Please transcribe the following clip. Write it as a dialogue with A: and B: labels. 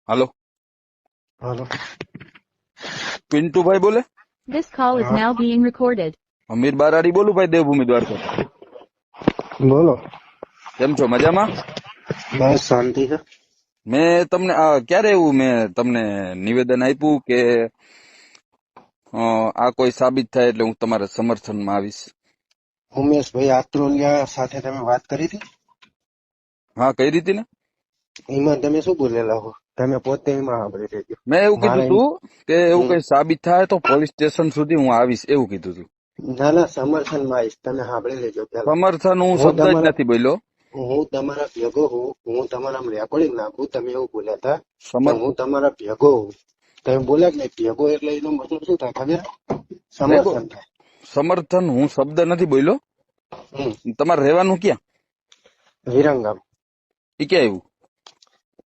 A: હાલો,
B: હાલો.
A: પિન્ટુભાઈ બોલે?
C: This call is now being recorded.
A: અમીર બારાડી બોલું ભાઈ, દેવભૂમિ દ્વારકા.
B: બોલો.
A: કેમ છો, મજામાં?
B: બસ શાંતિ છે.
A: મેં તમને ક્યારે એવું મેં તમને નિવેદન આપ્યું કે આ કોઈ સાબિત થાય એટલે હું તમારા સમર્થનમાં આવીશ?
B: ઉમેશભાઈ આત્રોલિયા સાથે તમે વાત કરી હતી?
A: હા, કઈ રીતે ને?
B: એમાં તમે શું બોલેલા હો? તમે પોતે એમાં સાંભળી લેજો.
A: મેં એવું કીધું
B: મારે
A: તું કે એવું કઈ સાબિત થાય તો પોલીસ સ્ટેશન સુધી હું આવીશ, એવું કીધું તું.
B: ના ના, સમર્થનમાં આવીશ, તમે સાંભળી લેજો પેલા.
A: સમર્થન હું
B: હું
A: શબ્દ જ
B: તમારા-
A: નથી બોલ્યો.
B: હું તમારા ભેગો હું, હું તમારા રેકોર્ડિંગ નાખું. તમે એવું બોલ્યા હતા કે
A: સમર્થ
B: હું તમારા ભેગો હું. તમે બોલ્યા કે નહીં ભેગો, એટલે એનો મતલબ શું થાય ખબર? સમર્થન થાય.
A: સમર્થન હું શબ્દ નથી બોલ્યો. તમારે રહેવાનું ક્યાં?
B: વિરંગામ.
A: એ ક્યાં આવ્યું?